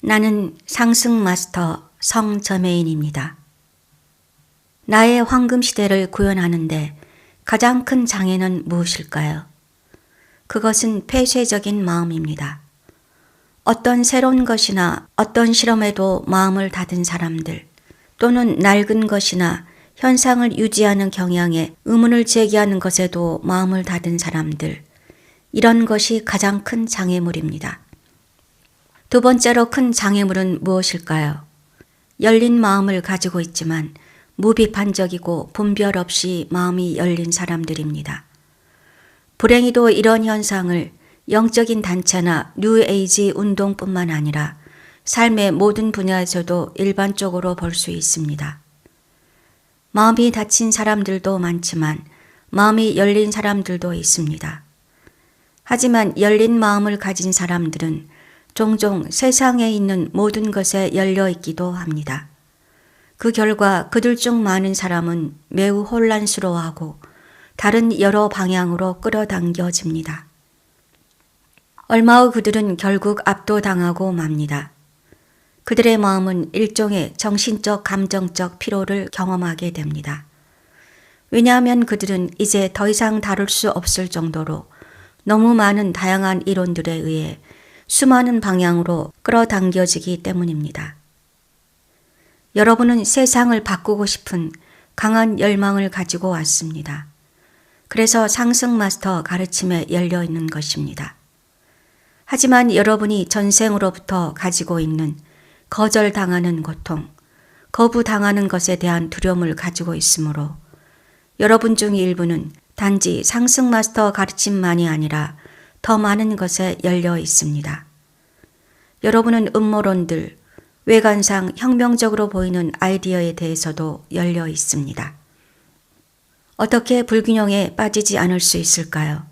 나는 상승 마스터 성저메인입니다. 나의 황금 시대를 구현하는데 가장 큰 장애는 무엇일까요? 그것은 폐쇄적인 마음입니다. 어떤 새로운 것이나 어떤 실험에도 마음을 닫은 사람들, 또는 낡은 것이나 현상을 유지하는 경향에 의문을 제기하는 것에도 마음을 닫은 사람들, 이런 것이 가장 큰 장애물입니다. 두 번째로 큰 장애물은 무엇일까요? 열린 마음을 가지고 있지만 무비판적이고 분별 없이 마음이 열린 사람들입니다. 불행히도 이런 현상을 영적인 단체나 뉴에이지 운동뿐만 아니라 삶의 모든 분야에서도 일반적으로 볼 수 있습니다. 마음이 닫힌 사람들도 많지만 마음이 열린 사람들도 있습니다. 하지만 열린 마음을 가진 사람들은 종종 세상에 있는 모든 것에 열려 있기도 합니다. 그 결과 그들 중 많은 사람은 매우 혼란스러워하고 다른 여러 방향으로 끌어당겨집니다. 얼마 후 그들은 결국 압도당하고 맙니다. 그들의 마음은 일종의 정신적, 감정적 피로를 경험하게 됩니다. 왜냐하면 그들은 이제 더 이상 다룰 수 없을 정도로 너무 많은 다양한 이론들에 의해 수많은 방향으로 끌어당겨지기 때문입니다. 여러분은 세상을 바꾸고 싶은 강한 열망을 가지고 왔습니다. 그래서 상승 마스터 가르침에 열려 있는 것입니다. 하지만 여러분이 전생으로부터 가지고 있는 거절당하는 고통, 거부당하는 것에 대한 두려움을 가지고 있으므로 여러분 중 일부는 단지 상승 마스터 가르침만이 아니라 더 많은 것에 열려 있습니다. 여러분은 음모론들, 외관상 혁명적으로 보이는 아이디어에 대해서도 열려 있습니다. 어떻게 불균형에 빠지지 않을 수 있을까요?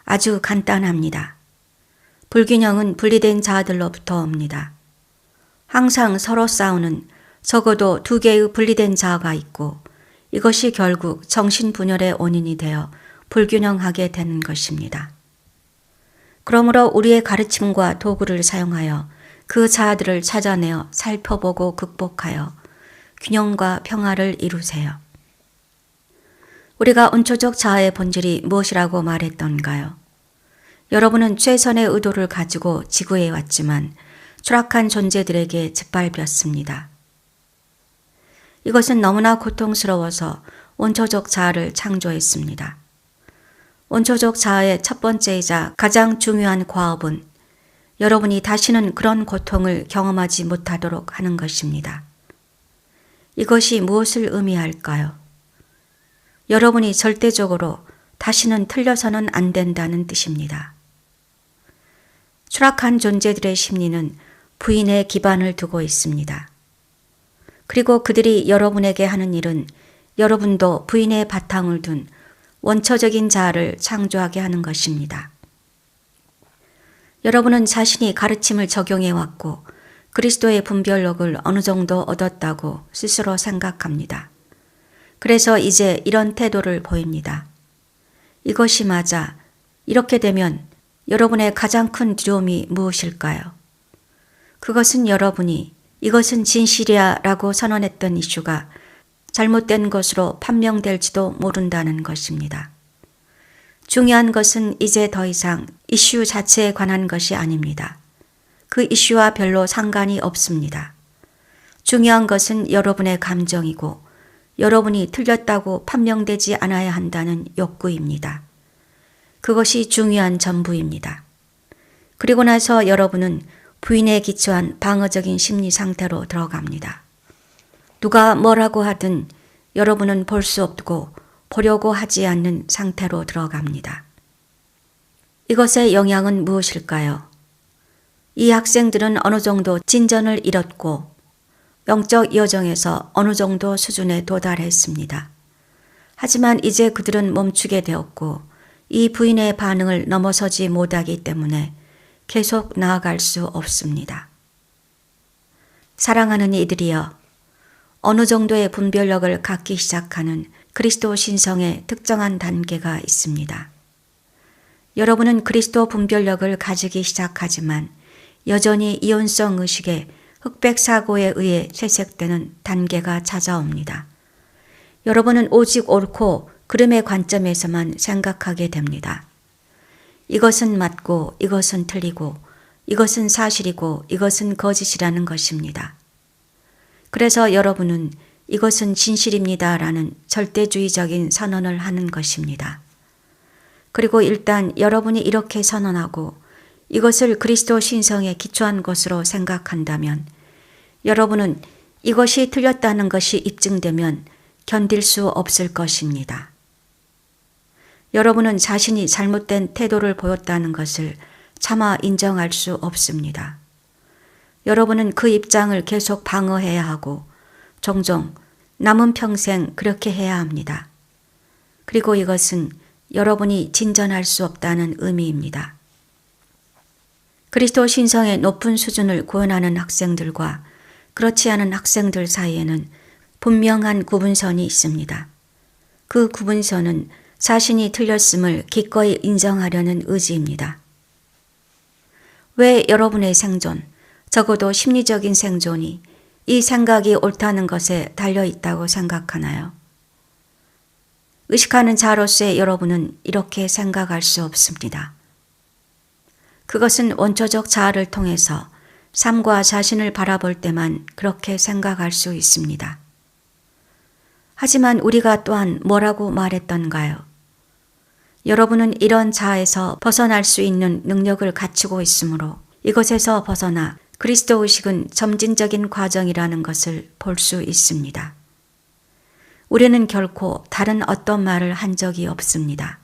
아주 간단합니다. 불균형은 분리된 자아들로부터 옵니다. 항상 서로 싸우는 적어도 두 개의 분리된 자아가 있고 이것이 결국 정신분열의 원인이 되어 불균형하게 되는 것입니다. 그러므로 우리의 가르침과 도구를 사용하여 그 자아들을 찾아내어 살펴보고 극복하여 균형과 평화를 이루세요. 우리가 원초적 자아의 본질이 무엇이라고 말했던가요? 여러분은 최선의 의도를 가지고 지구에 왔지만 추락한 존재들에게 짓밟혔습니다. 이것은 너무나 고통스러워서 원초적 자아를 창조했습니다. 원초적 자아의 첫 번째이자 가장 중요한 과업은 여러분이 다시는 그런 고통을 경험하지 못하도록 하는 것입니다. 이것이 무엇을 의미할까요? 여러분이 절대적으로 다시는 틀려서는 안 된다는 뜻입니다. 추락한 존재들의 심리는 부인에 기반을 두고 있습니다. 그리고 그들이 여러분에게 하는 일은 여러분도 부인의 바탕을 둔 원초적인 자아를 창조하게 하는 것입니다. 여러분은 자신이 가르침을 적용해 왔고 그리스도의 분별력을 어느 정도 얻었다고 스스로 생각합니다. 그래서 이제 이런 태도를 보입니다. 이것이 맞아. 이렇게 되면 여러분의 가장 큰 두려움이 무엇일까요? 그것은 여러분이 이것은 진실이야 라고 선언했던 이슈가 잘못된 것으로 판명될지도 모른다는 것입니다. 중요한 것은 이제 더 이상 이슈 자체에 관한 것이 아닙니다. 그 이슈와 별로 상관이 없습니다. 중요한 것은 여러분의 감정이고 여러분이 틀렸다고 판명되지 않아야 한다는 욕구입니다. 그것이 중요한 전부입니다. 그리고 나서 여러분은 부인에 기초한 방어적인 심리 상태로 들어갑니다. 누가 뭐라고 하든 여러분은 볼 수 없고 보려고 하지 않는 상태로 들어갑니다. 이것의 영향은 무엇일까요? 이 학생들은 어느 정도 진전을 이뤘고 영적 여정에서 어느 정도 수준에 도달했습니다. 하지만 이제 그들은 멈추게 되었고 이 부인의 반응을 넘어서지 못하기 때문에 계속 나아갈 수 없습니다. 사랑하는 이들이여, 어느 정도의 분별력을 갖기 시작하는 그리스도 신성의 특정한 단계가 있습니다. 여러분은 그리스도 분별력을 가지기 시작하지만 여전히 이온성 의식에 흑백 사고에 의해 채색되는 단계가 찾아옵니다. 여러분은 오직 옳고 그름의 관점에서만 생각하게 됩니다. 이것은 맞고 이것은 틀리고 이것은 사실이고 이것은 거짓이라는 것입니다. 그래서 여러분은 이것은 진실입니다 라는 절대주의적인 선언을 하는 것입니다. 그리고 일단 여러분이 이렇게 선언하고 이것을 그리스도 신성에 기초한 것으로 생각한다면 여러분은 이것이 틀렸다는 것이 입증되면 견딜 수 없을 것입니다. 여러분은 자신이 잘못된 태도를 보였다는 것을 차마 인정할 수 없습니다. 여러분은 그 입장을 계속 방어해야 하고 종종 남은 평생 그렇게 해야 합니다. 그리고 이것은 여러분이 진전할 수 없다는 의미입니다. 그리스도 신성의 높은 수준을 구현하는 학생들과 그렇지 않은 학생들 사이에는 분명한 구분선이 있습니다. 그 구분선은 자신이 틀렸음을 기꺼이 인정하려는 의지입니다. 왜 여러분의 생존, 적어도 심리적인 생존이 이 생각이 옳다는 것에 달려 있다고 생각하나요? 의식하는 자로서의 여러분은 이렇게 생각할 수 없습니다. 그것은 원초적 자아를 통해서 삶과 자신을 바라볼 때만 그렇게 생각할 수 있습니다. 하지만 우리가 또한 뭐라고 말했던가요? 여러분은 이런 자아에서 벗어날 수 있는 능력을 갖추고 있으므로 이것에서 벗어나 그리스도 의식은 점진적인 과정이라는 것을 볼 수 있습니다. 우리는 결코 다른 어떤 말을 한 적이 없습니다.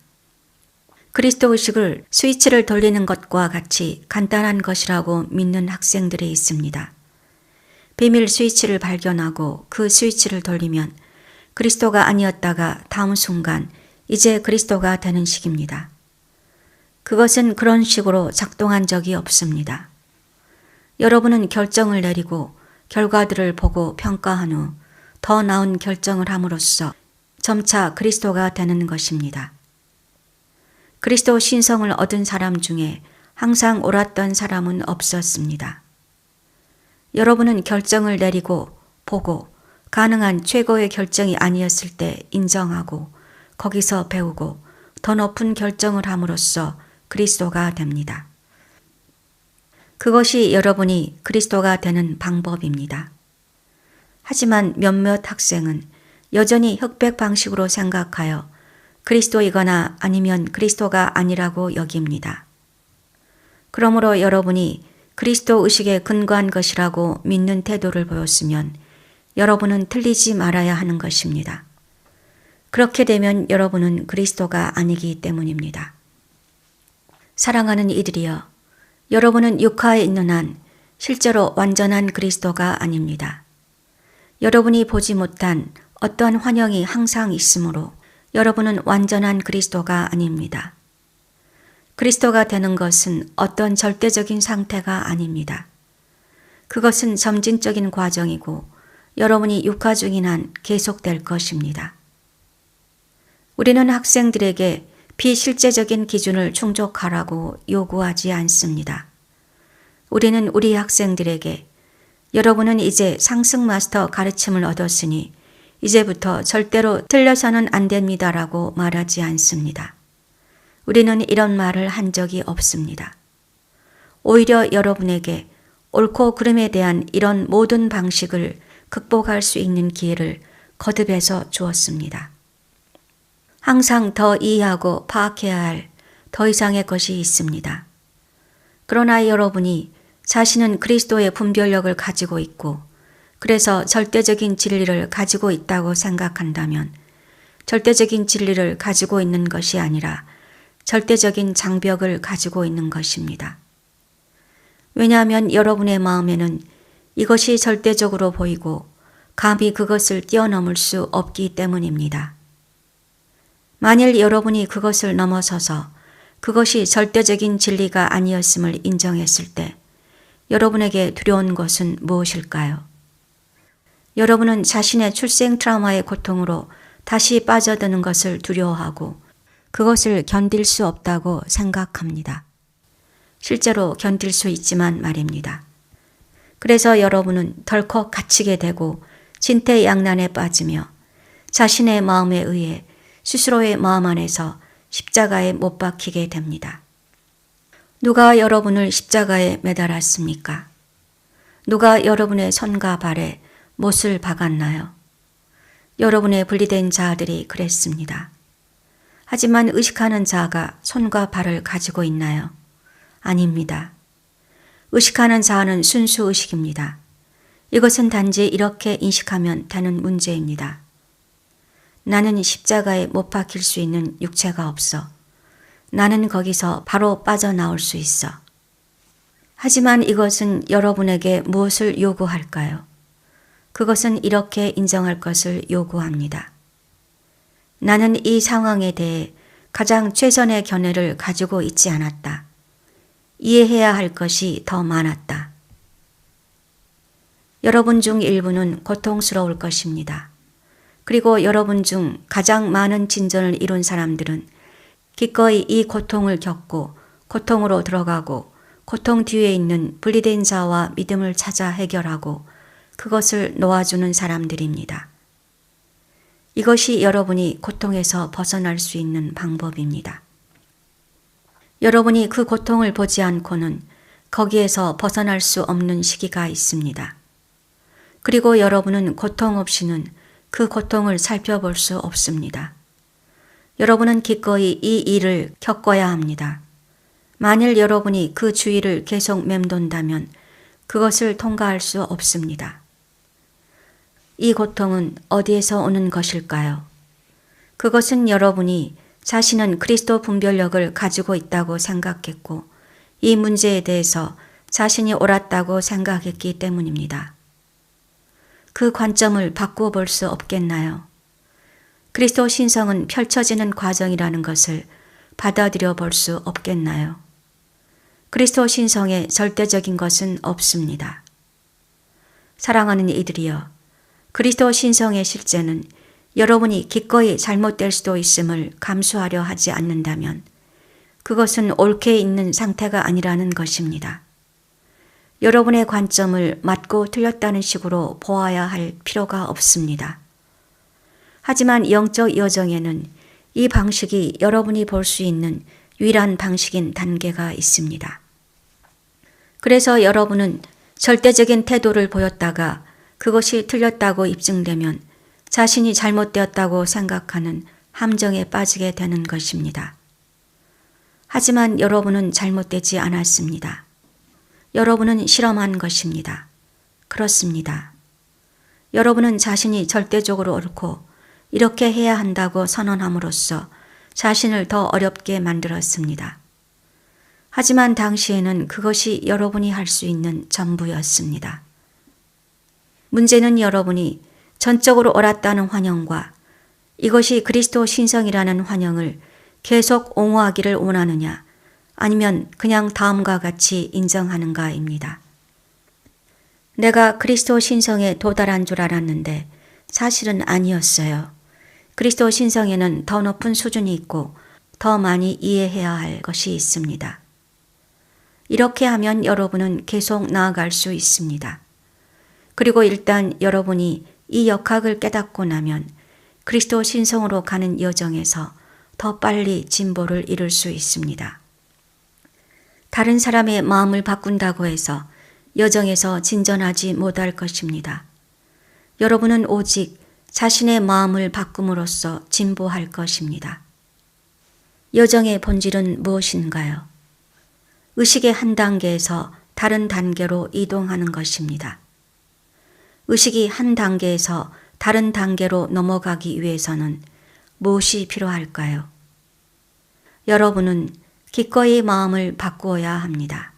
그리스도 의식을 스위치를 돌리는 것과 같이 간단한 것이라고 믿는 학생들이 있습니다. 비밀 스위치를 발견하고 그 스위치를 돌리면 그리스도가 아니었다가 다음 순간 이제 그리스도가 되는 식입니다. 그것은 그런 식으로 작동한 적이 없습니다. 여러분은 결정을 내리고 결과들을 보고 평가한 후 더 나은 결정을 함으로써 점차 그리스도가 되는 것입니다. 그리스도 신성을 얻은 사람 중에 항상 옳았던 사람은 없었습니다. 여러분은 결정을 내리고 보고 가능한 최고의 결정이 아니었을 때 인정하고 거기서 배우고 더 높은 결정을 함으로써 그리스도가 됩니다. 그것이 여러분이 그리스도가 되는 방법입니다. 하지만 몇몇 학생은 여전히 흑백 방식으로 생각하여 그리스도이거나 아니면 그리스도가 아니라고 여깁니다. 그러므로 여러분이 그리스도 의식에 근거한 것이라고 믿는 태도를 보였으면 여러분은 틀리지 말아야 하는 것입니다. 그렇게 되면 여러분은 그리스도가 아니기 때문입니다. 사랑하는 이들이여, 여러분은 육하에 있는 한 실제로 완전한 그리스도가 아닙니다. 여러분이 보지 못한 어떤 환영이 항상 있으므로 여러분은 완전한 그리스도가 아닙니다. 그리스도가 되는 것은 어떤 절대적인 상태가 아닙니다. 그것은 점진적인 과정이고 여러분이 육하 중인 한 계속될 것입니다. 우리는 학생들에게 비실제적인 기준을 충족하라고 요구하지 않습니다. 우리는 우리 학생들에게 여러분은 이제 상승 마스터 가르침을 얻었으니 이제부터 절대로 틀려서는 안 됩니다라고 말하지 않습니다. 우리는 이런 말을 한 적이 없습니다. 오히려 여러분에게 옳고 그름에 대한 이런 모든 방식을 극복할 수 있는 기회를 거듭해서 주었습니다. 항상 더 이해하고 파악해야 할 더 이상의 것이 있습니다. 그러나 여러분이 자신은 그리스도의 분별력을 가지고 있고 그래서 절대적인 진리를 가지고 있다고 생각한다면 절대적인 진리를 가지고 있는 것이 아니라 절대적인 장벽을 가지고 있는 것입니다. 왜냐하면 여러분의 마음에는 이것이 절대적으로 보이고 감히 그것을 뛰어넘을 수 없기 때문입니다. 만일 여러분이 그것을 넘어서서 그것이 절대적인 진리가 아니었음을 인정했을 때 여러분에게 두려운 것은 무엇일까요? 여러분은 자신의 출생 트라우마의 고통으로 다시 빠져드는 것을 두려워하고 그것을 견딜 수 없다고 생각합니다. 실제로 견딜 수 있지만 말입니다. 그래서 여러분은 덜컥 갇히게 되고 진퇴양난에 빠지며 자신의 마음에 의해 스스로의 마음 안에서 십자가에 못 박히게 됩니다. 누가 여러분을 십자가에 매달았습니까? 누가 여러분의 손과 발에 못을 박았나요? 여러분의 분리된 자들이 그랬습니다. 하지만 의식하는 자가 손과 발을 가지고 있나요? 아닙니다. 의식하는 자는 순수 의식입니다. 이것은 단지 이렇게 인식하면 되는 문제입니다. 나는 십자가에 못 박힐 수 있는 육체가 없어. 나는 거기서 바로 빠져나올 수 있어. 하지만 이것은 여러분에게 무엇을 요구할까요? 그것은 이렇게 인정할 것을 요구합니다. 나는 이 상황에 대해 가장 최선의 견해를 가지고 있지 않았다. 이해해야 할 것이 더 많았다. 여러분 중 일부는 고통스러울 것입니다. 그리고 여러분 중 가장 많은 진전을 이룬 사람들은 기꺼이 이 고통을 겪고 고통으로 들어가고 고통 뒤에 있는 분리된 자와 믿음을 찾아 해결하고 그것을 놓아주는 사람들입니다. 이것이 여러분이 고통에서 벗어날 수 있는 방법입니다. 여러분이 그 고통을 보지 않고는 거기에서 벗어날 수 없는 시기가 있습니다. 그리고 여러분은 고통 없이는 그 고통을 살펴볼 수 없습니다. 여러분은 기꺼이 이 일을 겪어야 합니다. 만일 여러분이 그 주의를 계속 맴돈다면 그것을 통과할 수 없습니다. 이 고통은 어디에서 오는 것일까요? 그것은 여러분이 자신은 그리스도 분별력을 가지고 있다고 생각했고 이 문제에 대해서 자신이 옳았다고 생각했기 때문입니다. 그 관점을 바꾸어 볼 수 없겠나요? 그리스도 신성은 펼쳐지는 과정이라는 것을 받아들여 볼 수 없겠나요? 그리스도 신성에 절대적인 것은 없습니다. 사랑하는 이들이여, 그리스도 신성의 실제는 여러분이 기꺼이 잘못될 수도 있음을 감수하려 하지 않는다면 그것은 옳게 있는 상태가 아니라는 것입니다. 여러분의 관점을 맞고 틀렸다는 식으로 보아야 할 필요가 없습니다. 하지만 영적 여정에는 이 방식이 여러분이 볼 수 있는 유일한 방식인 단계가 있습니다. 그래서 여러분은 절대적인 태도를 보였다가 그것이 틀렸다고 입증되면 자신이 잘못되었다고 생각하는 함정에 빠지게 되는 것입니다. 하지만 여러분은 잘못되지 않았습니다. 여러분은 실험한 것입니다. 그렇습니다. 여러분은 자신이 절대적으로 옳고 이렇게 해야 한다고 선언함으로써 자신을 더 어렵게 만들었습니다. 하지만 당시에는 그것이 여러분이 할 수 있는 전부였습니다. 문제는 여러분이 전적으로 옳았다는 환영과 이것이 그리스도 신성이라는 환영을 계속 옹호하기를 원하느냐 아니면 그냥 다음과 같이 인정하는가입니다. 내가 그리스도 신성에 도달한 줄 알았는데 사실은 아니었어요. 그리스도 신성에는 더 높은 수준이 있고 더 많이 이해해야 할 것이 있습니다. 이렇게 하면 여러분은 계속 나아갈 수 있습니다. 그리고 일단 여러분이 이 역학을 깨닫고 나면 그리스도 신성으로 가는 여정에서 더 빨리 진보를 이룰 수 있습니다. 다른 사람의 마음을 바꾼다고 해서 여정에서 진전하지 못할 것입니다. 여러분은 오직 자신의 마음을 바꿈으로써 진보할 것입니다. 여정의 본질은 무엇인가요? 의식의 한 단계에서 다른 단계로 이동하는 것입니다. 의식이 한 단계에서 다른 단계로 넘어가기 위해서는 무엇이 필요할까요? 여러분은 기꺼이 마음을 바꾸어야 합니다.